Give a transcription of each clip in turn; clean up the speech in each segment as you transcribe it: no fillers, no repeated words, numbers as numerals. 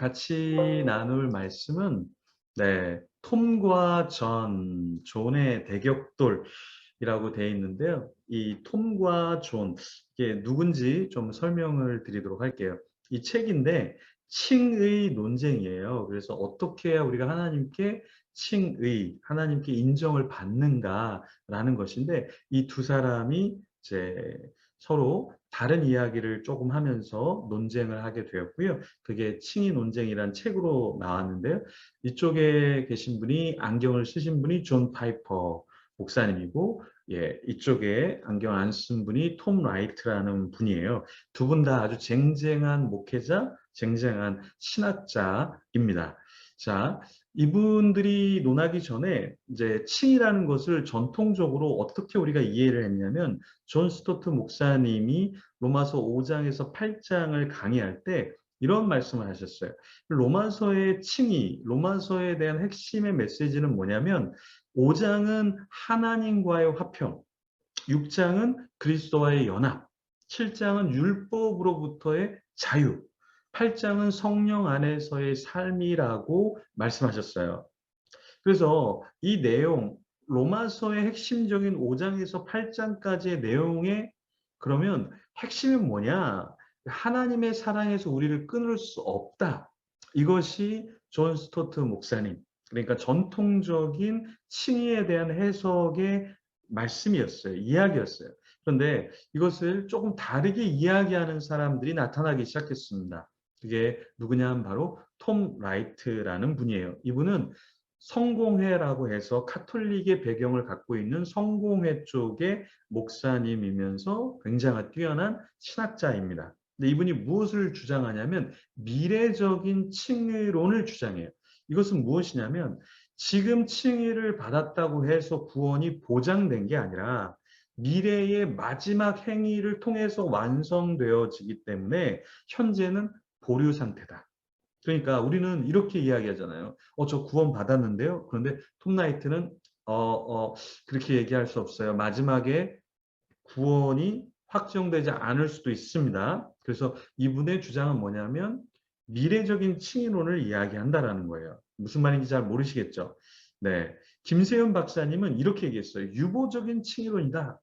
같이 나눌 말씀은 톰과 존의 대격돌이라고 되어 있는데요. 이 톰과 존, 이게 누군지 좀 설명을 드리도록 할게요. 이 책인데 칭의 논쟁이에요. 그래서 어떻게 해야 우리가 하나님께 하나님께 인정을 받는가라는 것인데 이 두 사람이 이제 서로 다른 이야기를 조금 하면서 논쟁을 하게 되었고요. 그게 칭의 논쟁이란 책으로 나왔는데요. 이쪽에 계신 분이 안경을 쓰신 분이 존 파이퍼 목사님이고, 이쪽에 안경 안 쓴 분이 톰 라이트라는 분이에요. 두 분 다 아주 쟁쟁한 목회자, 쟁쟁한 신학자입니다. 자, 이분들이 논하기 전에 이제 칭이라는 것을 전통적으로 어떻게 우리가 이해를 했냐면 존 스토트 목사님이 로마서 5장에서 8장을 강의할 때 이런 말씀을 하셨어요. 로마서의 칭의, 로마서에 대한 핵심의 메시지는 뭐냐면 5장은 하나님과의 화평, 6장은 그리스도와의 연합, 7장은 율법으로부터의 자유, 8장은 성령 안에서의 삶이라고 말씀하셨어요. 그래서 이 내용, 로마서의 핵심적인 5장에서 8장까지의 내용에 그러면 핵심이 뭐냐? 하나님의 사랑에서 우리를 끊을 수 없다. 이것이 존 스토트 목사님, 그러니까 전통적인 칭의에 대한 해석의 말씀이었어요. 이야기였어요. 그런데 이것을 조금 다르게 이야기하는 사람들이 나타나기 시작했습니다. 그게 누구냐 하면 바로 톰 라이트라는 분이에요. 이분은 성공회라고 해서 카톨릭의 배경을 갖고 있는 성공회 쪽의 목사님이면서 굉장히 뛰어난 신학자입니다. 근데 이분이 무엇을 주장하냐면 미래적인 칭의론을 주장해요. 이것은 무엇이냐면 지금 칭의를 받았다고 해서 구원이 보장된 게 아니라 미래의 마지막 행위를 통해서 완성되어지기 때문에 현재는 보류 상태다. 그러니까 우리는 이렇게 이야기하잖아요. 저 구원 받았는데요. 그런데 톰 나이트는 그렇게 얘기할 수 없어요. 마지막에 구원이 확정되지 않을 수도 있습니다. 그래서 이분의 주장은 뭐냐면 미래적인 칭의론을 이야기한다라는 거예요. 무슨 말인지 잘 모르시겠죠? 네. 김세현 박사님은 이렇게 얘기했어요. 유보적인 칭의론이다.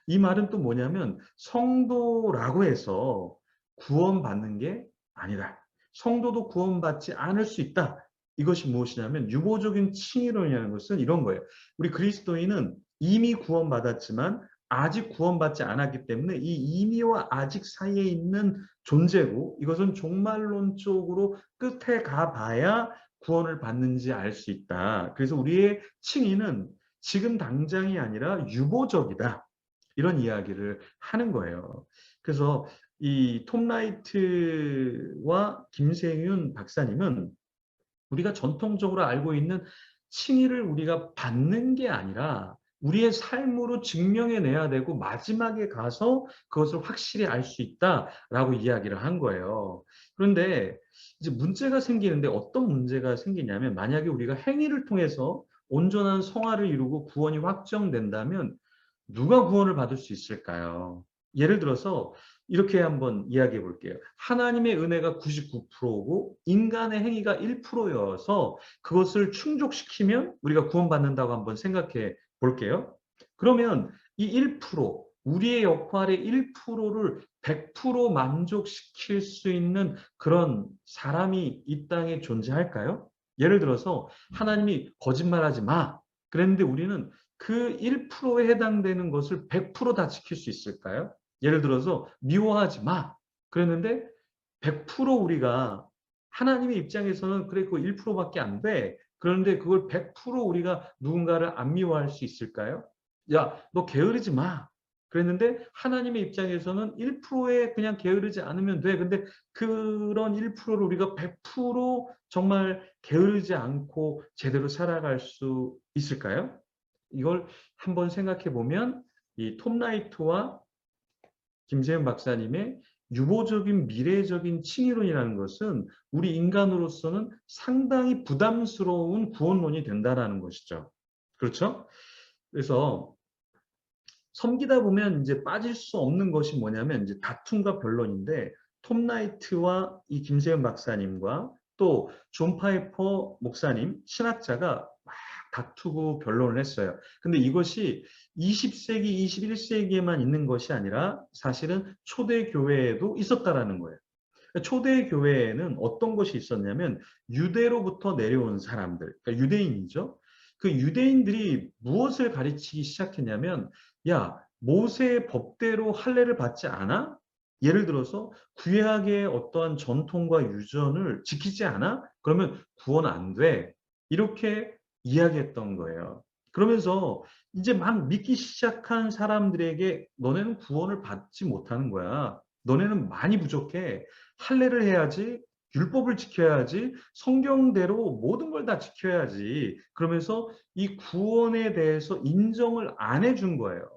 이 말은 또 뭐냐면 성도라고 해서 구원받는 게 아니다. 성도도 구원받지 않을 수 있다. 이것이 무엇이냐면 유보적인 칭의론이라는 것은 이런 거예요. 우리 그리스도인은 이미 구원받았지만 아직 구원받지 않았기 때문에 이 이미와 아직 사이에 있는 존재고 이것은 종말론적으로 끝에 가봐야 구원을 받는지 알 수 있다. 그래서 우리의 칭의는 지금 당장이 아니라 유보적이다. 이런 이야기를 하는 거예요. 그래서 이 톰 라이트와 김세윤 박사님은 우리가 전통적으로 알고 있는 칭의를 우리가 받는 게 아니라 우리의 삶으로 증명해내야 되고 마지막에 가서 그것을 확실히 알 수 있다라고 이야기를 한 거예요. 그런데 이제 문제가 생기는데 어떤 문제가 생기냐면 만약에 우리가 행위를 통해서 온전한 성화를 이루고 구원이 확정된다면 누가 구원을 받을 수 있을까요? 예를 들어서 이렇게 한번 이야기해 볼게요. 하나님의 은혜가 99%고 인간의 행위가 1%여서 그것을 충족시키면 우리가 구원받는다고 한번 생각해 볼게요. 그러면 이 1%, 우리의 역할의 1%를 100% 만족시킬 수 있는 그런 사람이 이 땅에 존재할까요? 예를 들어서 하나님이 거짓말하지 마. 그랬는데 우리는 그 1%에 해당되는 것을 100%다 지킬 수 있을까요? 예를 들어서 미워하지 마. 그랬는데 100% 우리가 하나님의 입장에서는 그래 그거 1%밖에 안 돼. 그런데 그걸 100% 우리가 누군가를 안 미워할 수 있을까요? 야, 너 게으르지 마. 그랬는데 하나님의 입장에서는 1%에 그냥 게으르지 않으면 돼. 근데 그런 1%를 우리가 100% 정말 게으르지 않고 제대로 살아갈 수 있을까요? 이걸 한번 생각해 보면 이 톰 라이트와 김세현 박사님의 유보적인 미래적인 칭의론이라는 것은 우리 인간으로서는 상당히 부담스러운 구원론이 된다라는 것이죠. 그렇죠? 그래서 섬기다 보면 이제 빠질 수 없는 것이 뭐냐면 이제 다툼과 변론인데 톰 라이트와 이 김세현 박사님과 또 존 파이퍼 목사님, 신학자가 막 다투고 변론을 했어요. 근데 이것이 20세기, 21세기에만 있는 것이 아니라 사실은 초대 교회에도 있었다라는 거예요. 초대 교회에는 어떤 것이 있었냐면 유대로부터 내려온 사람들, 그러니까 유대인이죠. 그 유대인들이 무엇을 가르치기 시작했냐면, 야, 모세의 법대로 할례를 받지 않아? 예를 들어서 구약의 어떠한 전통과 유전을 지키지 않아? 그러면 구원 안 돼. 이렇게 이야기했던 거예요. 그러면서 이제 막 믿기 시작한 사람들에게 너네는 구원을 받지 못하는 거야. 너네는 많이 부족해. 할례를 해야지, 율법을 지켜야지, 성경대로 모든 걸 다 지켜야지. 그러면서 이 구원에 대해서 인정을 안 해준 거예요.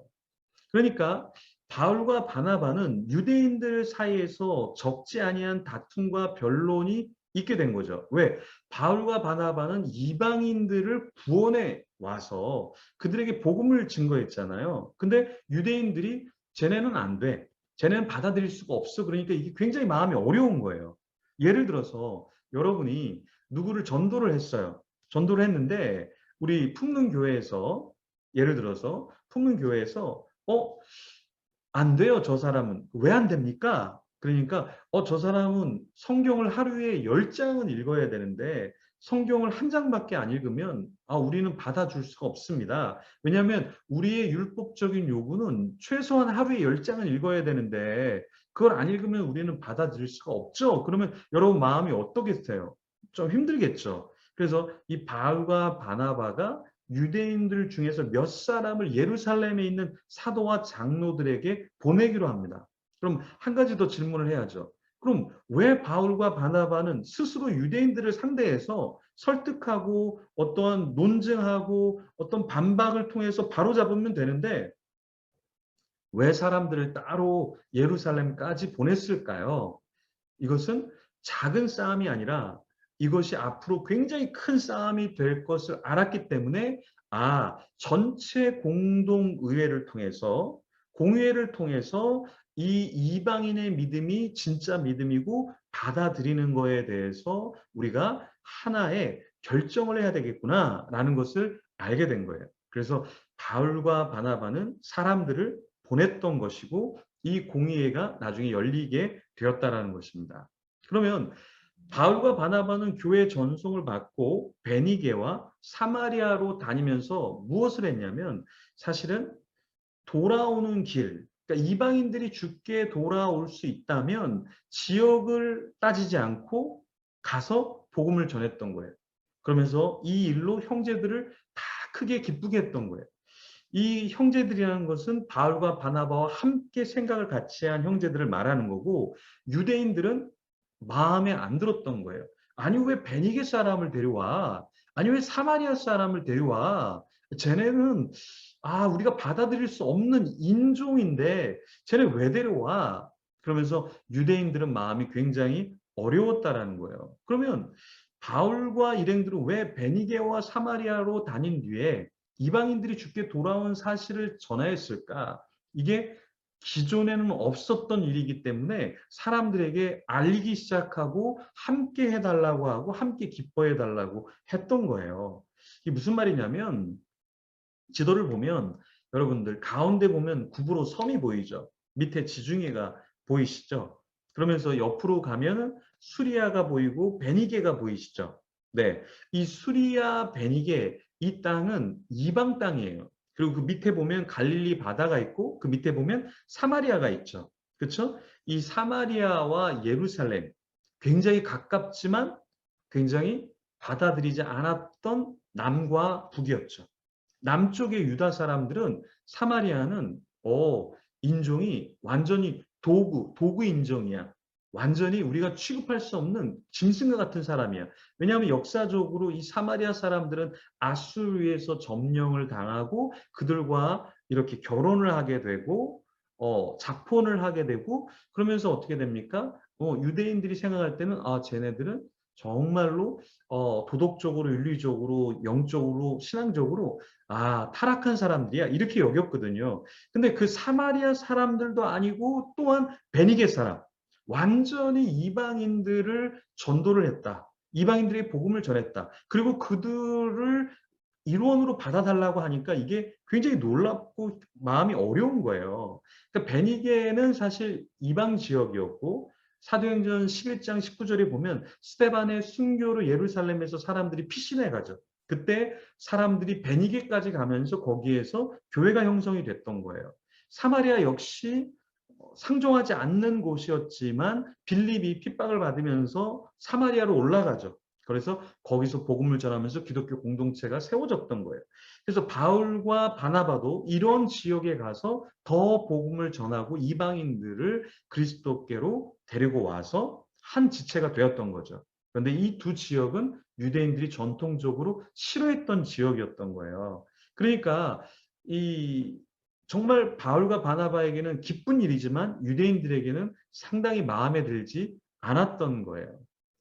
그러니까 바울과 바나바는 유대인들 사이에서 적지 아니한 다툼과 변론이 있게 된 거죠. 왜? 바울과 바나바는 이방인들을 구원해 와서 그들에게 복음을 증거했잖아요. 근데 유대인들이 쟤네는 안 돼. 쟤네는 받아들일 수가 없어. 그러니까 이게 굉장히 마음이 어려운 거예요. 예를 들어서 여러분이 누구를 전도를 했어요. 전도를 했는데 우리 풍문교회에서 예를 들어서 풍문교회에서 안 돼요, 저 사람은. 왜 안 됩니까? 그러니까 저 사람은 성경을 하루에 10장은 읽어야 되는데 성경을 한 장밖에 안 읽으면 우리는 받아줄 수가 없습니다. 왜냐하면 우리의 율법적인 요구는 최소한 하루에 10장은 읽어야 되는데 그걸 안 읽으면 우리는 받아들일 수가 없죠. 그러면 여러분 마음이 어떻겠어요? 좀 힘들겠죠. 그래서 이 바울과 바나바가 유대인들 중에서 몇 사람을 예루살렘에 있는 사도와 장로들에게 보내기로 합니다. 그럼 한 가지 더 질문을 해야죠. 그럼 왜 바울과 바나바는 스스로 유대인들을 상대해서 설득하고 어떠한 논증하고 어떤 반박을 통해서 바로잡으면 되는데 왜 사람들을 따로 예루살렘까지 보냈을까요? 이것은 작은 싸움이 아니라 이것이 앞으로 굉장히 큰 싸움이 될 것을 알았기 때문에 전체 공동의회를 통해서 공의회를 통해서 이 이방인의 믿음이 진짜 믿음이고 받아들이는 거에 대해서 우리가 하나의 결정을 해야 되겠구나라는 것을 알게 된 거예요. 그래서 바울과 바나바는 사람들을 보냈던 것이고 이 공의회가 나중에 열리게 되었다라는 것입니다. 그러면 바울과 바나바는 교회 전송을 받고 베니게와 사마리아로 다니면서 무엇을 했냐면 사실은 돌아오는 길, 그러니까 이방인들이 주께 돌아올 수 있다면 지역을 따지지 않고 가서 복음을 전했던 거예요. 그러면서 이 일로 형제들을 다 크게 기쁘게 했던 거예요. 이 형제들이라는 것은 바울과 바나바와 함께 생각을 같이 한 형제들을 말하는 거고 유대인들은 마음에 안 들었던 거예요. 아니 왜 베니게 사람을 데려와? 아니 왜 사마리아 사람을 데려와? 쟤네는 우리가 받아들일 수 없는 인종인데 쟤네 왜 데려와? 그러면서 유대인들은 마음이 굉장히 어려웠다라는 거예요. 그러면 바울과 일행들은 왜 베니게와 사마리아로 다닌 뒤에 이방인들이 주께 돌아온 사실을 전하였을까? 이게 기존에는 없었던 일이기 때문에 사람들에게 알리기 시작하고 함께 해달라고 하고 함께 기뻐해달라고 했던 거예요. 이게 무슨 말이냐면 지도를 보면 여러분들 가운데 보면 구부로 섬이 보이죠. 밑에 지중해가 보이시죠. 그러면서 옆으로 가면 수리아가 보이고 베니게가 보이시죠. 네, 이 수리아 베니게 이 땅은 이방 땅이에요. 그리고 그 밑에 보면 갈릴리 바다가 있고 그 밑에 보면 사마리아가 있죠. 그렇죠? 이 사마리아와 예루살렘 굉장히 가깝지만 굉장히 받아들이지 않았던 남과 북이었죠. 남쪽의 유다 사람들은 사마리아는 인종이 완전히 도구 인종이야. 완전히 우리가 취급할 수 없는 짐승과 같은 사람이야. 왜냐하면 역사적으로 이 사마리아 사람들은 아수르에서 점령을 당하고 그들과 이렇게 결혼을 하게 되고 자폰을 하게 되고 그러면서 어떻게 됩니까? 유대인들이 생각할 때는 쟤네들은 정말로 도덕적으로 윤리적으로 영적으로 신앙적으로 타락한 사람들이야 이렇게 여겼거든요. 근데 그 사마리아 사람들도 아니고 또한 베니게 사람 완전히 이방인들을 전도를 했다. 이방인들이 복음을 전했다. 그리고 그들을 일원으로 받아달라고 하니까 이게 굉장히 놀랍고 마음이 어려운 거예요. 그러니까 베니게는 사실 이방 지역이었고 사도행전 11장 19절에 보면 스데반의 순교로 예루살렘에서 사람들이 피신해 가죠. 그때 사람들이 베니게까지 가면서 거기에서 교회가 형성이 됐던 거예요. 사마리아 역시 상종하지 않는 곳이었지만 빌립이 핍박을 받으면서 사마리아로 올라가죠. 그래서 거기서 복음을 전하면서 기독교 공동체가 세워졌던 거예요. 그래서 바울과 바나바도 이런 지역에 가서 더 복음을 전하고 이방인들을 그리스도께로 데리고 와서 한 지체가 되었던 거죠. 그런데 이 두 지역은 유대인들이 전통적으로 싫어했던 지역이었던 거예요. 그러니까 이 정말 바울과 바나바에게는 기쁜 일이지만 유대인들에게는 상당히 마음에 들지 않았던 거예요.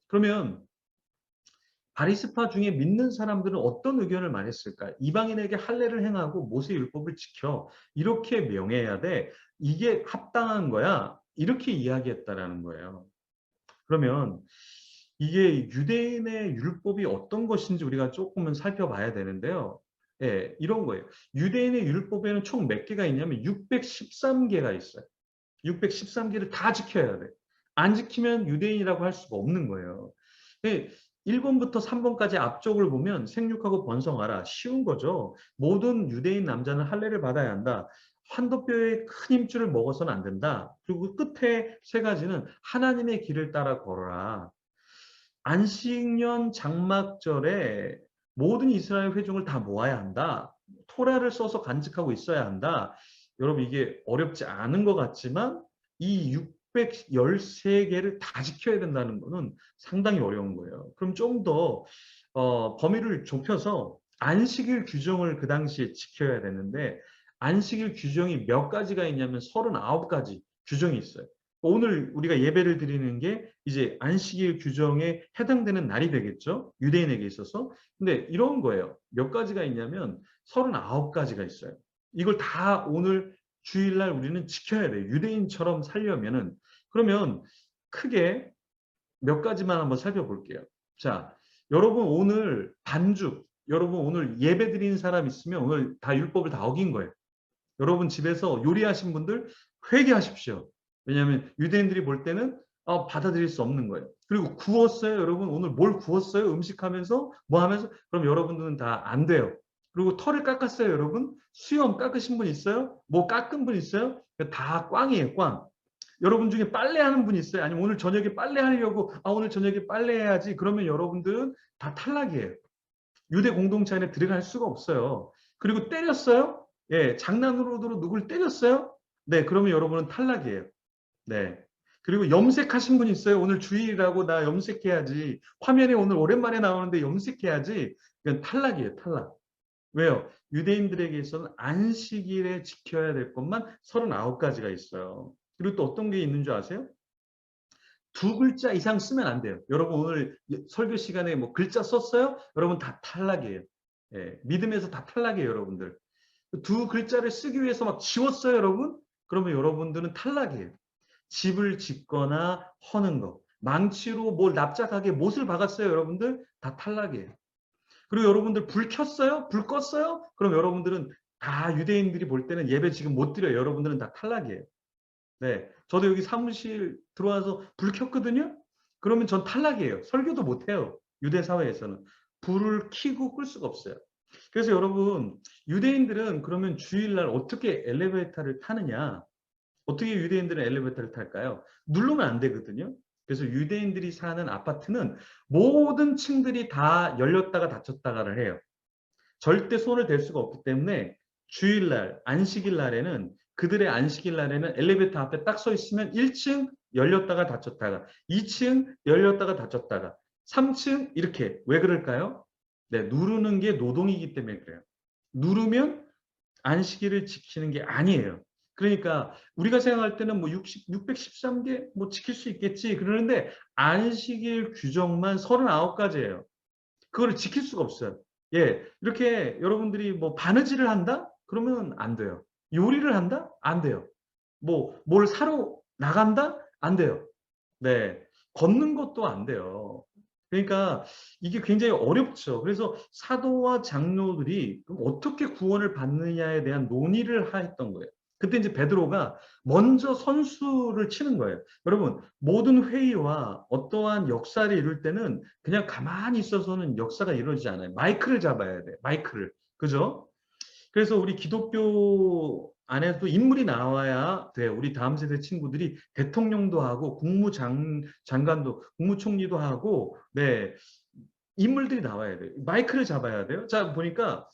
그러면 바리새파 중에 믿는 사람들은 어떤 의견을 말했을까? 이방인에게 할례를 행하고 모세 율법을 지켜 이렇게 명해야 돼. 이게 합당한 거야. 이렇게 이야기했다라는 거예요. 그러면 이게 유대인의 율법이 어떤 것인지 우리가 조금은 살펴봐야 되는데요. 예, 이런 거예요. 유대인의 율법에는 총 몇 개가 있냐면 613개가 있어요. 613개를 다 지켜야 돼. 안 지키면 유대인이라고 할 수가 없는 거예요. 1번부터 3번까지 앞쪽을 보면 생육하고 번성하라. 쉬운 거죠. 모든 유대인 남자는 할례를 받아야 한다. 환도뼈에 큰 힘줄을 먹어서는 안 된다. 그리고 끝에 세 가지는 하나님의 길을 따라 걸어라. 안식년 장막절에 모든 이스라엘 회중을 다 모아야 한다. 토라를 써서 간직하고 있어야 한다. 여러분 이게 어렵지 않은 것 같지만 이 613개를 다 지켜야 된다는 것은 상당히 어려운 거예요. 그럼 좀 더 범위를 좁혀서 안식일 규정을 그 당시에 지켜야 되는데 안식일 규정이 몇 가지가 있냐면 39가지 규정이 있어요. 오늘 우리가 예배를 드리는 게 이제 안식일 규정에 해당되는 날이 되겠죠. 유대인에게 있어서. 근데 이런 거예요. 몇 가지가 있냐면 39가지가 있어요. 이걸 다 오늘 주일날 우리는 지켜야 돼요. 유대인처럼 살려면은. 그러면 크게 몇 가지만 한번 살펴볼게요. 자, 여러분 오늘 반죽, 여러분 오늘 예배 드리는 사람 있으면 오늘 다 율법을 다 어긴 거예요. 여러분 집에서 요리하신 분들 회개하십시오. 왜냐하면 유대인들이 볼 때는 받아들일 수 없는 거예요. 그리고 구웠어요. 여러분 오늘 뭘 구웠어요? 음식하면서 뭐 하면서 그럼 여러분들은 다 안 돼요. 그리고 털을 깎았어요. 여러분 수염 깎으신 분 있어요? 뭐 깎은 분 있어요? 다 꽝이에요. 꽝. 여러분 중에 빨래하는 분 있어요? 아니면 오늘 저녁에 빨래하려고 오늘 저녁에 빨래해야지 그러면 여러분들은 다 탈락이에요. 유대 공동체 안에 들어갈 수가 없어요. 그리고 때렸어요? 예, 장난으로도 누굴 때렸어요? 네, 그러면 여러분은 탈락이에요. 네. 그리고 염색하신 분 있어요? 오늘 주일이라고 나 염색해야지. 화면에 오늘 오랜만에 나오는데 염색해야지. 이건 탈락이에요, 탈락. 왜요? 유대인들에게서는 안식일에 지켜야 될 것만 39가지가 있어요. 그리고 또 어떤 게 있는 줄 아세요? 두 글자 이상 쓰면 안 돼요. 여러분 오늘 설교 시간에 뭐 글자 썼어요? 여러분 다 탈락이에요. 예, 믿음에서 다 탈락이에요, 여러분들. 두 글자를 쓰기 위해서 막 지웠어요, 여러분? 그러면 여러분들은 탈락이에요. 집을 짓거나 허는 거. 망치로 뭘 납작하게 못을 박았어요, 여러분들? 다 탈락이에요. 그리고 여러분들 불 켰어요? 불 껐어요? 그럼 여러분들은 다 유대인들이 볼 때는 예배 지금 못 드려요. 여러분들은 다 탈락이에요. 네. 저도 여기 사무실 들어와서 불 켰거든요? 그러면 전 탈락이에요. 설교도 못 해요. 유대 사회에서는. 불을 켜고 끌 수가 없어요. 그래서 여러분, 유대인들은 그러면 주일날 어떻게 엘리베이터를 타느냐? 어떻게 유대인들은 엘리베이터를 탈까요? 누르면 안 되거든요. 그래서 유대인들이 사는 아파트는 모든 층들이 다 열렸다가 닫혔다가를 해요. 절대 손을 댈 수가 없기 때문에 주일날, 안식일 날에는 그들의 안식일 날에는 엘리베이터 앞에 딱 서 있으면 1층 열렸다가 닫혔다가 2층 열렸다가 닫혔다가 3층 이렇게 왜 그럴까요? 네, 누르는 게 노동이기 때문에 그래요. 누르면 안식일을 지키는 게 아니에요. 그러니까 우리가 생각할 때는 뭐 613개 뭐 지킬 수 있겠지 그러는데 안식일 규정만 39가지예요. 그거를 지킬 수가 없어요. 예, 이렇게 여러분들이 뭐 바느질을 한다? 그러면 안 돼요. 요리를 한다? 안 돼요. 뭐 뭘 사러 나간다? 안 돼요. 네, 걷는 것도 안 돼요. 그러니까 이게 굉장히 어렵죠. 그래서 사도와 장로들이 그럼 어떻게 구원을 받느냐에 대한 논의를 했던 거예요. 그때 이제 베드로가 먼저 선수를 치는 거예요. 여러분, 모든 회의와 어떠한 역사를 이룰 때는 그냥 가만히 있어서는 역사가 이루어지지 않아요. 마이크를 잡아야 돼. 마이크를. 그죠? 그래서 우리 기독교 안에도 인물이 나와야 돼. 우리 다음 세대 친구들이 대통령도 하고 장관도 국무총리도 하고 네 인물들이 나와야 돼요. 마이크를 잡아야 돼요. 자 보니까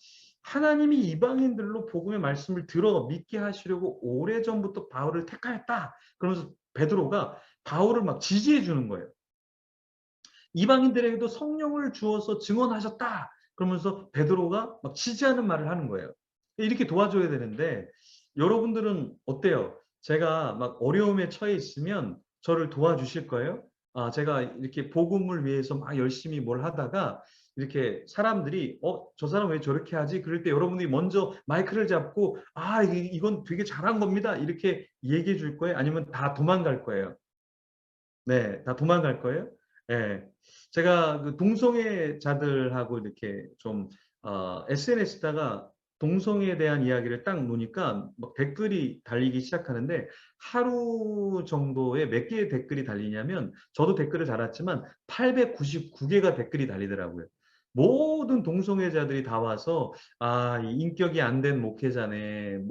하나님이 이방인들로 복음의 말씀을 들어 믿게 하시려고 오래전부터 바울을 택하였다. 그러면서 베드로가 바울을 막 지지해 주는 거예요. 이방인들에게도 성령을 주어서 증언하셨다. 그러면서 베드로가 막 지지하는 말을 하는 거예요. 이렇게 도와줘야 되는데 여러분들은 어때요? 제가 막 어려움에 처해 있으면 저를 도와주실 거예요? 아, 제가 이렇게 복음을 위해서 막 열심히 뭘 하다가 이렇게 사람들이 저 사람 왜 저렇게 하지? 그럴 때 여러분들이 먼저 마이크를 잡고 이건 되게 잘한 겁니다. 이렇게 얘기해 줄 거예요? 아니면 다 도망갈 거예요? 네. 다 도망갈 거예요? 예. 제가 그 동성애자들하고 이렇게 좀 SNS에다가 동성애에 대한 이야기를 딱 놓으니까 막 댓글이 달리기 시작하는데 하루 정도에 몇 개의 댓글이 달리냐면 저도 댓글을 달았지만 899개가 댓글이 달리더라고요. 모든 동성애자들이 다 와서 이 인격이 안 된 목회자네.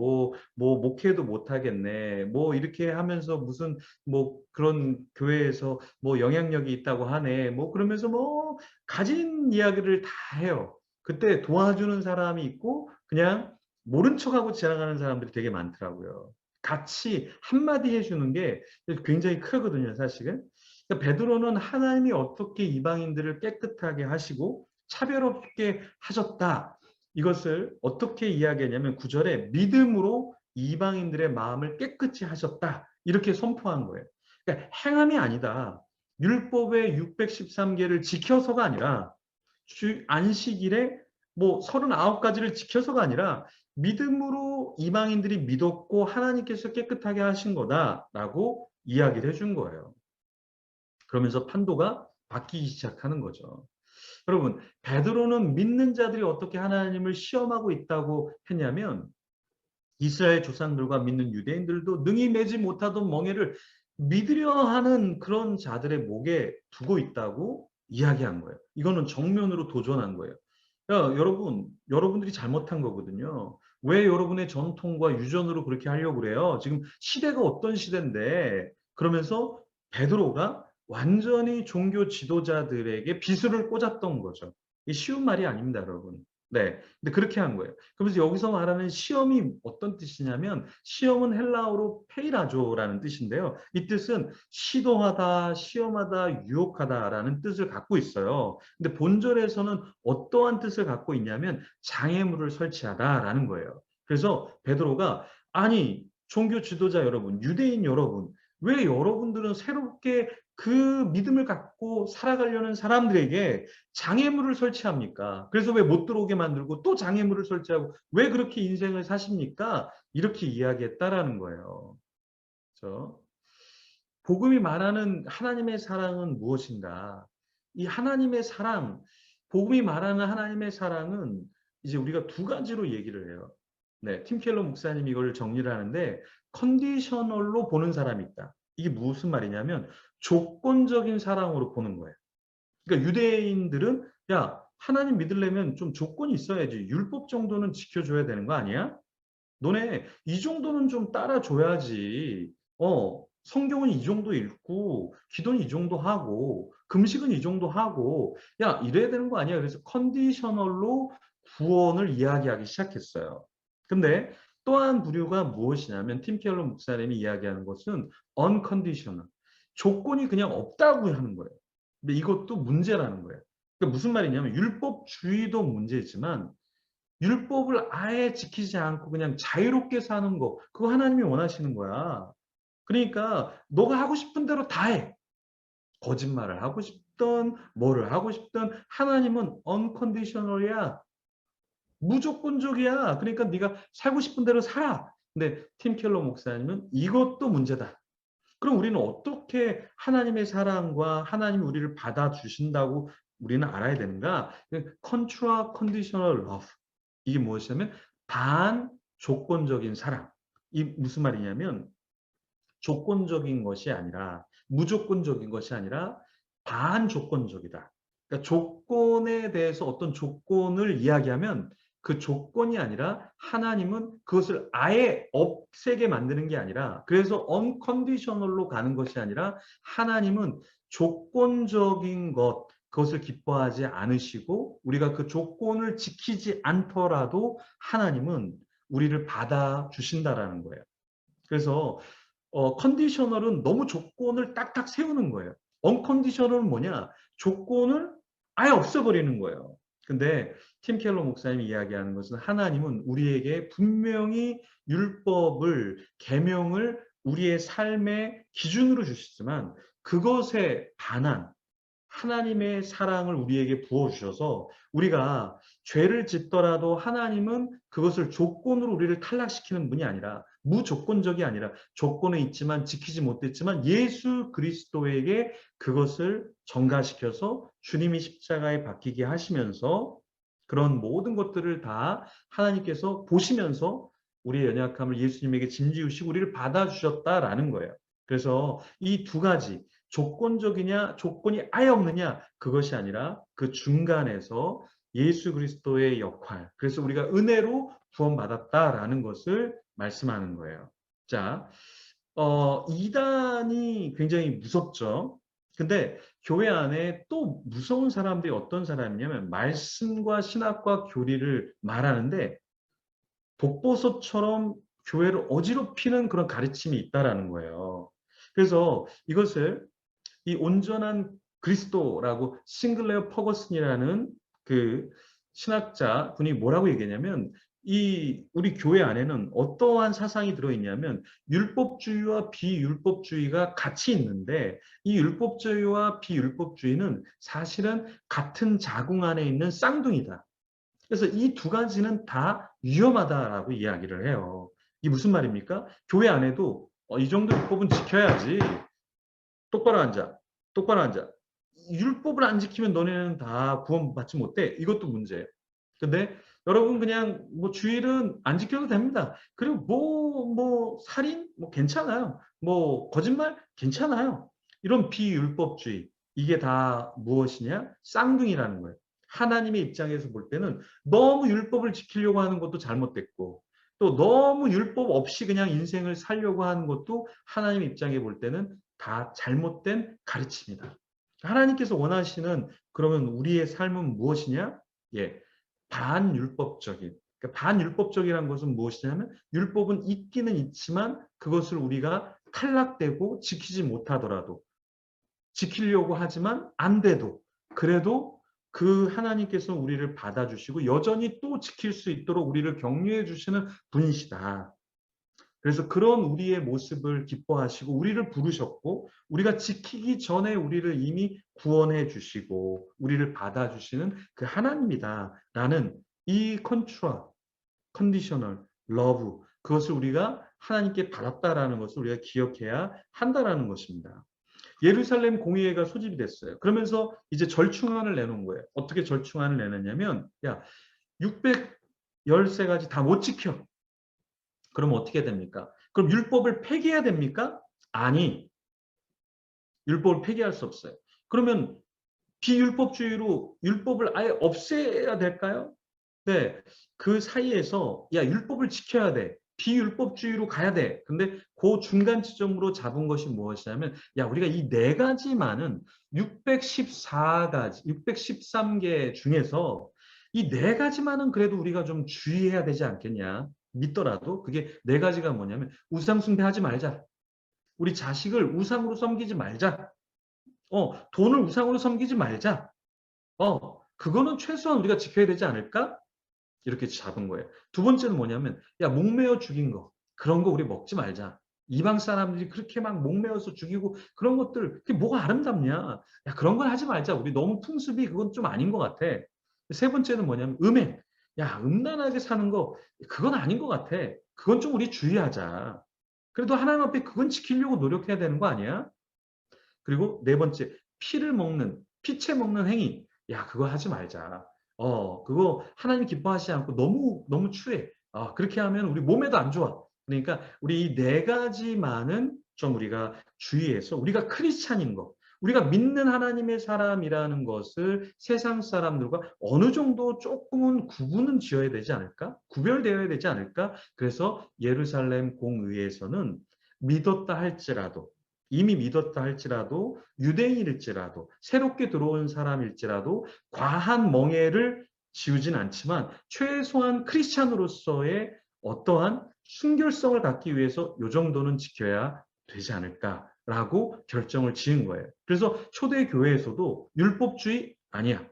목회도 못 하겠네. 뭐 이렇게 하면서 무슨 뭐 그런 교회에서 뭐 영향력이 있다고 하네. 뭐 그러면서 뭐 가진 이야기를 다 해요. 그때 도와주는 사람이 있고 그냥 모른 척하고 지나가는 사람들이 되게 많더라고요. 같이 한마디 해주는 게 굉장히 크거든요, 사실은. 그러니까 베드로는 하나님이 어떻게 이방인들을 깨끗하게 하시고 차별 없게 하셨다. 이것을 어떻게 이야기하냐면 9절에 믿음으로 이방인들의 마음을 깨끗이 하셨다. 이렇게 선포한 거예요. 그러니까 행함이 아니다. 율법의 613개를 지켜서가 아니라 안식일에 뭐 39가지를 지켜서가 아니라 믿음으로 이방인들이 믿었고 하나님께서 깨끗하게 하신 거다라고 이야기를 해준 거예요. 그러면서 판도가 바뀌기 시작하는 거죠. 여러분, 베드로는 믿는 자들이 어떻게 하나님을 시험하고 있다고 했냐면 이스라엘 조상들과 믿는 유대인들도 능히 매지 못하던 멍에를 믿으려 하는 그런 자들의 목에 두고 있다고 이야기한 거예요. 이거는 정면으로 도전한 거예요. 여러분들이 잘못한 거거든요. 왜 여러분의 전통과 유전으로 그렇게 하려고 그래요? 지금 시대가 어떤 시대인데 그러면서 베드로가 완전히 종교 지도자들에게 비수를 꽂았던 거죠. 이 쉬운 말이 아닙니다, 여러분. 네. 근데 그렇게 한 거예요. 그러면서 여기서 말하는 시험이 어떤 뜻이냐면 시험은 헬라어로 페이라조라는 뜻인데요. 이 뜻은 시도하다, 시험하다, 유혹하다라는 뜻을 갖고 있어요. 근데 본절에서는 어떠한 뜻을 갖고 있냐면 장애물을 설치하다라는 거예요. 그래서 베드로가 아니 종교 지도자 여러분, 유대인 여러분, 왜 여러분들은 새롭게 그 믿음을 갖고 살아가려는 사람들에게 장애물을 설치합니까? 그래서 왜 못 들어오게 만들고 또 장애물을 설치하고 왜 그렇게 인생을 사십니까? 이렇게 이야기했다라는 거예요. 그렇죠? 복음이 말하는 하나님의 사랑은 무엇인가? 이 하나님의 사랑, 복음이 말하는 하나님의 사랑은 이제 우리가 두 가지로 얘기를 해요. 네, 팀 켈러 목사님이 이걸 정리를 하는데 컨디셔널로 보는 사람이 있다. 이게 무슨 말이냐면 조건적인 사랑으로 보는 거예요. 그러니까 유대인들은 야, 하나님 믿으려면 좀 조건이 있어야지. 율법 정도는 지켜줘야 되는 거 아니야? 너네 이 정도는 좀 따라줘야지. 성경은 이 정도 읽고 기도는 이 정도 하고 금식은 이 정도 하고 야, 이래야 되는 거 아니야? 그래서 컨디셔널로 구원을 이야기하기 시작했어요. 근데 또 한 부류가 무엇이냐면 팀 켈러 목사님이 이야기하는 것은 unconditional. 조건이 그냥 없다고 하는 거예요. 근데 이것도 문제라는 거예요. 그러니까 무슨 말이냐면 율법주의도 문제지만 율법을 아예 지키지 않고 그냥 자유롭게 사는 거, 그거 하나님이 원하시는 거야. 그러니까 너가 하고 싶은 대로 다 해. 거짓말을 하고 싶든 뭐를 하고 싶든 하나님은 unconditional이야. 무조건적이야. 그러니까 네가 살고 싶은 대로 살아. 근데 팀 켈러 목사님은 이것도 문제다. 그럼 우리는 어떻게 하나님의 사랑과 하나님이 우리를 받아주신다고 우리는 알아야 되는가? 컨트라 컨디셔널 러브. 이게 무엇이냐면 반조건적인 사랑. 이 무슨 말이냐면 조건적인 것이 아니라 무조건적인 것이 아니라 반조건적이다. 그러니까 조건에 대해서 어떤 조건을 이야기하면 그 조건이 아니라 하나님은 그것을 아예 없애게 만드는 게 아니라 그래서 unconditional로 가는 것이 아니라 하나님은 조건적인 것 그것을 기뻐하지 않으시고 우리가 그 조건을 지키지 않더라도 하나님은 우리를 받아주신다라는 거예요. 그래서 컨디셔널은 너무 조건을 딱딱 세우는 거예요. 언컨디셔널은 뭐냐? 조건을 아예 없애버리는 거예요. 근데 팀 켈러 목사님이 이야기하는 것은 하나님은 우리에게 분명히 율법을, 계명을 우리의 삶의 기준으로 주시지만 그것에 반한 하나님의 사랑을 우리에게 부어주셔서 우리가 죄를 짓더라도 하나님은 그것을 조건으로 우리를 탈락시키는 분이 아니라 무조건적이 아니라 조건에 있지만 지키지 못했지만 예수 그리스도에게 그것을 전가시켜서 주님이 십자가에 박히게 하시면서 그런 모든 것들을 다 하나님께서 보시면서 우리의 연약함을 예수님에게 짐지우시고 우리를 받아주셨다라는 거예요. 그래서 이 두 가지 조건적이냐 조건이 아예 없느냐 그것이 아니라 그 중간에서 예수 그리스도의 역할 그래서 우리가 은혜로 구원받았다라는 것을 말씀하는 거예요. 자, 이단이 굉장히 무섭죠. 근데 교회 안에 또 무서운 사람들이 어떤 사람이냐면 말씀과 신학과 교리를 말하는데 독보서처럼 교회를 어지럽히는 그런 가르침이 있다라는 거예요. 그래서 이것을 이 온전한 그리스도라고 싱글레어 퍼거슨이라는 그 신학자 분이 뭐라고 얘기했냐면 이 우리 교회 안에는 어떠한 사상이 들어있냐면 율법주의와 비율법주의가 같이 있는데 이 율법주의와 비율법주의는 사실은 같은 자궁 안에 있는 쌍둥이다. 그래서 이 두 가지는 다 위험하다라고 이야기를 해요. 이게 무슨 말입니까? 교회 안에도 이 정도 율법은 지켜야지. 똑바로 앉아. 똑바로 앉아. 율법을 안 지키면 너네는 다 구원받지 못해. 이것도 문제예요. 근데 여러분 그냥 뭐 주일은 안 지켜도 됩니다. 그리고 뭐 살인 뭐 괜찮아요. 뭐 거짓말 괜찮아요. 이런 비율법주의 이게 다 무엇이냐? 쌍둥이라는 거예요. 하나님의 입장에서 볼 때는 너무 율법을 지키려고 하는 것도 잘못됐고 또 너무 율법 없이 그냥 인생을 살려고 하는 것도 하나님 입장에 볼 때는 다 잘못된 가르침이다. 하나님께서 원하시는 그러면 우리의 삶은 무엇이냐? 예, 반율법적인. 그러니까 반율법적이라는 것은 무엇이냐면 율법은 있기는 있지만 그것을 우리가 탈락되고 지키지 못하더라도 지키려고 하지만 안 돼도 그래도 그 하나님께서 우리를 받아주시고 여전히 또 지킬 수 있도록 우리를 격려해 주시는 분이시다. 그래서 그런 우리의 모습을 기뻐하시고 우리를 부르셨고 우리가 지키기 전에 우리를 이미 구원해 주시고 우리를 받아주시는 그 하나님이다라는 이 컨트라, 컨디셔널, 러브 그것을 우리가 하나님께 받았다라는 것을 우리가 기억해야 한다라는 것입니다. 예루살렘 공의회가 소집이 됐어요. 그러면서 이제 절충안을 내놓은 거예요. 어떻게 절충안을 내놨냐면 야 613가지 다 못 지켜. 그럼 어떻게 됩니까? 그럼 율법을 폐기해야 됩니까? 아니, 율법을 폐기할 수 없어요. 그러면 비율법주의로 율법을 아예 없애야 될까요? 네, 그 사이에서 야 율법을 지켜야 돼. 비율법주의로 가야 돼. 근데 그 중간 지점으로 잡은 것이 무엇이냐면 야 우리가 이 네 가지만은 614가지, 613개 중에서 이 네 가지만은 그래도 우리가 좀 주의해야 되지 않겠냐. 믿더라도 그게 네 가지가 뭐냐면 우상 숭배하지 말자. 우리 자식을 우상으로 섬기지 말자. 돈을 우상으로 섬기지 말자. 그거는 최소한 우리가 지켜야 되지 않을까? 이렇게 잡은 거예요. 두 번째는 뭐냐면 야 목매어 죽인 거 그런 거 우리 먹지 말자. 이방 사람들이 그렇게 막 목매어서 죽이고 그런 것들 그게 뭐가 아름답냐. 야 그런 건 하지 말자. 우리 너무 풍습이 그건 좀 아닌 것 같아. 세 번째는 뭐냐면 음행. 야 음란하게 사는 거 그건 아닌 것 같아. 그건 좀 우리 주의하자. 그래도 하나님 앞에 그건 지키려고 노력해야 되는 거 아니야? 그리고 네 번째, 피채 먹는 행위. 야, 그거 하지 말자. 그거 하나님 기뻐하시지 않고 너무 너무 추해. 그렇게 하면 우리 몸에도 안 좋아. 그러니까 우리 이 네 가지만은 좀 우리가 주의해서 우리가 크리스찬인 거, 우리가 믿는 하나님의 사람이라는 것을 세상 사람들과 어느 정도 조금은 구분은 지어야 되지 않을까? 구별되어야 되지 않을까? 그래서 예루살렘 공의회에서는 믿었다 할지라도, 이미 믿었다 할지라도, 유대인일지라도, 새롭게 들어온 사람일지라도 과한 멍에를 지우진 않지만 최소한 크리스찬으로서의 어떠한 순결성을 갖기 위해서 이 정도는 지켜야 되지 않을까라고 결정을 지은 거예요. 그래서 초대 교회에서도 율법주의 아니야.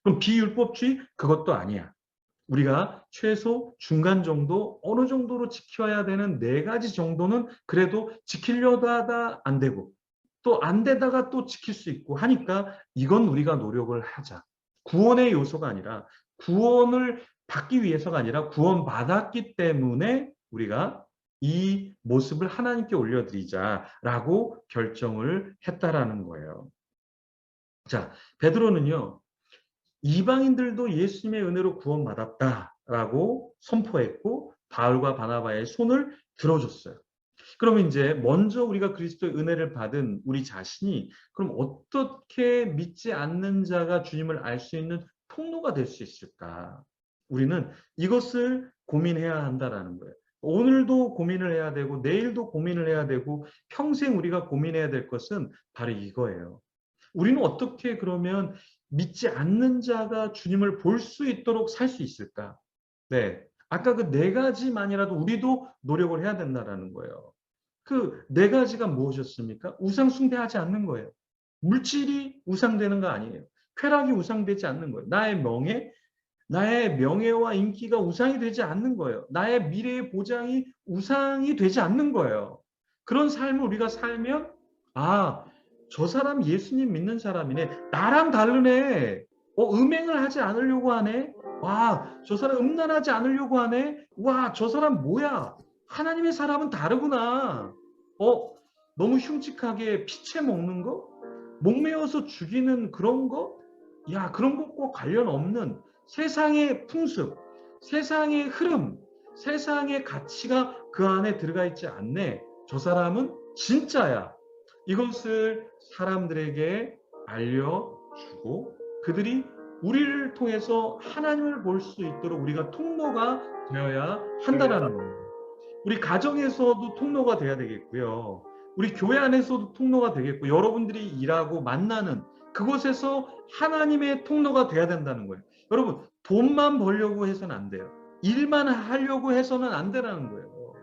그럼 비율법주의 그것도 아니야. 우리가 최소 중간 정도 어느 정도로 지켜야 되는 네 가지 정도는 그래도 지키려다 하다 안 되고 또 안 되다가 또 지킬 수 있고 하니까 이건 우리가 노력을 하자. 구원의 요소가 아니라 구원을 받기 위해서가 아니라 구원받았기 때문에 우리가 이 모습을 하나님께 올려드리자라고 결정을 했다라는 거예요. 자, 베드로는요. 이방인들도 예수님의 은혜로 구원받았다라고 선포했고 바울과 바나바의 손을 들어줬어요. 그러면 이제 먼저 우리가 그리스도의 은혜를 받은 우리 자신이 그럼 어떻게 믿지 않는 자가 주님을 알 수 있는 통로가 될 수 있을까? 우리는 이것을 고민해야 한다라는 거예요. 오늘도 고민을 해야 되고 내일도 고민을 해야 되고 평생 우리가 고민해야 될 것은 바로 이거예요. 우리는 어떻게 그러면 믿지 않는 자가 주님을 볼 수 있도록 살 수 있을까? 네. 아까 그 네 가지만이라도 우리도 노력을 해야 된다라는 거예요. 그 네 가지가 무엇이었습니까? 우상 숭배하지 않는 거예요. 물질이 우상되는 거 아니에요. 쾌락이 우상되지 않는 거예요. 나의 명예와 인기가 우상이 되지 않는 거예요. 나의 미래의 보장이 우상이 되지 않는 거예요. 그런 삶을 우리가 살면 아, 저 사람 예수님 믿는 사람이네. 나랑 다르네. 음행을 하지 않으려고 하네. 와, 저 사람 음란하지 않으려고 하네. 와, 저 사람 뭐야? 하나님의 사람은 다르구나. 너무 흉측하게 피채 먹는 거? 목매어서 죽이는 그런 거? 야, 그런 것과 관련 없는 세상의 풍습, 세상의 흐름, 세상의 가치가 그 안에 들어가 있지 않네. 저 사람은 진짜야. 이것을 사람들에게 알려주고 그들이 우리를 통해서 하나님을 볼 수 있도록 우리가 통로가 되어야 한다라는 겁니다. 우리 가정에서도 통로가 돼야 되겠고요. 우리 교회 안에서도 통로가 되겠고 여러분들이 일하고 만나는 그곳에서 하나님의 통로가 돼야 된다는 거예요. 여러분 돈만 벌려고 해서는 안 돼요. 일만 하려고 해서는 안 되라는 거예요.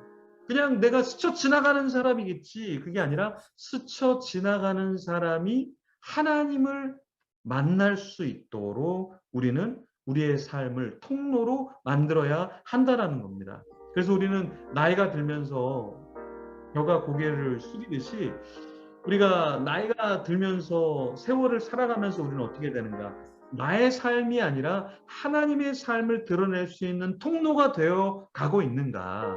그냥 내가 스쳐 지나가는 사람이겠지. 그게 아니라 스쳐 지나가는 사람이 하나님을 만날 수 있도록 우리는 우리의 삶을 통로로 만들어야 한다라는 겁니다. 그래서 우리는 나이가 들면서 벼가 고개를 숙이듯이 우리가 나이가 들면서 세월을 살아가면서 우리는 어떻게 되는가? 나의 삶이 아니라 하나님의 삶을 드러낼 수 있는 통로가 되어 가고 있는가?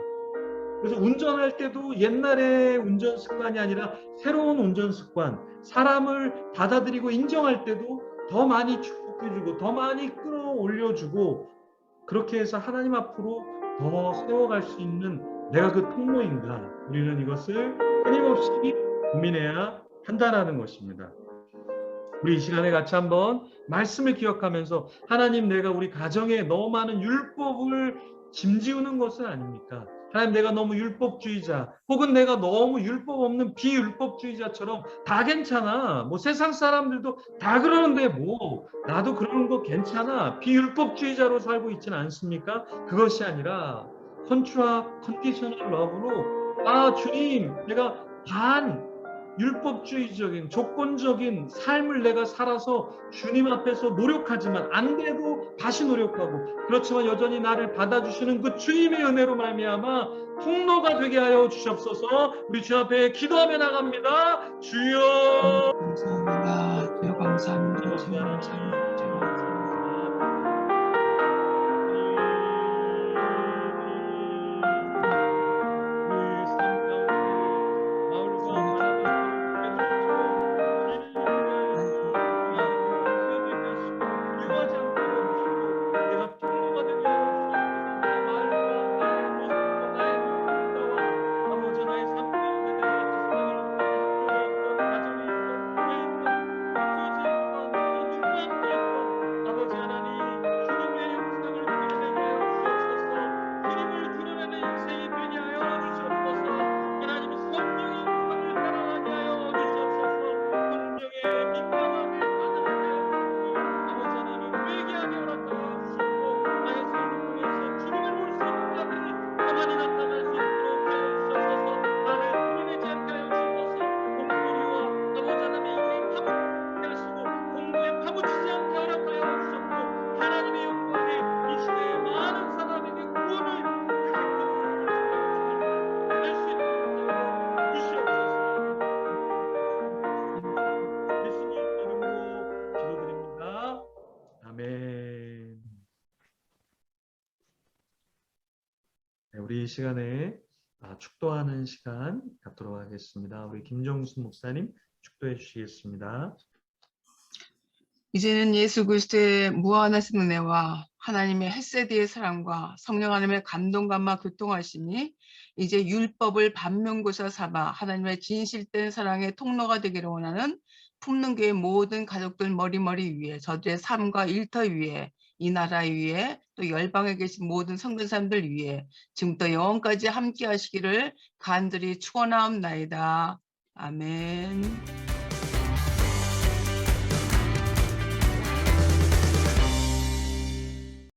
그래서 운전할 때도 옛날의 운전 습관이 아니라 새로운 운전 습관, 사람을 받아들이고 인정할 때도 더 많이 축복해주고 더 많이 끌어올려주고 그렇게 해서 하나님 앞으로 더 세워갈 수 있는 내가 그 통로인가? 우리는 이것을 끊임없이 고민해야 한다는 것입니다. 우리 이 시간에 같이 한번 말씀을 기억하면서 하나님 내가 우리 가정에 너무 많은 율법을 짐지우는 것은 아닙니까? 하나님 내가 너무 율법주의자 혹은 내가 너무 율법 없는 비율법주의자처럼 다 괜찮아. 뭐 세상 사람들도 다 그러는데 뭐 나도 그러는 거 괜찮아. 비율법주의자로 살고 있지는 않습니까? 그것이 아니라 컨트라 컨디셔널 러브로 주님 내가 반 율법주의적인 조건적인 삶을 내가 살아서 주님 앞에서 노력하지만 안 돼도 다시 노력하고 그렇지만 여전히 나를 받아주시는 그 주님의 은혜로 말미암아 통로가 되게 하여 주시옵소서. 우리 주 앞에 기도하며 나갑니다. 주여 감사합니다. 주여 감사합니다. 주여 감사합니다. 주여 감사합니다. 우리 삶 가운데 우리 이 시간에 축도하는 시간 갖도록 하겠습니다. 우리 김정수 목사님 축도해 주시겠습니다. 이제는 예수 그리스도의 무한하신 은혜와 하나님의 헷세디의 사랑과 성령 하나님의 감동감과 교통하심이 이제 율법을 반면교사 삼아 하나님의 진실된 사랑의 통로가 되기를 원하는 품는교회 모든 가족들 머리 위에 저들의 삶과 일터 위에 이 나라 위에 또 열방에 계신 모든 성도 사람들 위에 지금부터 영원까지 함께 하시기를 간절히 축원하옵나이다. 아멘.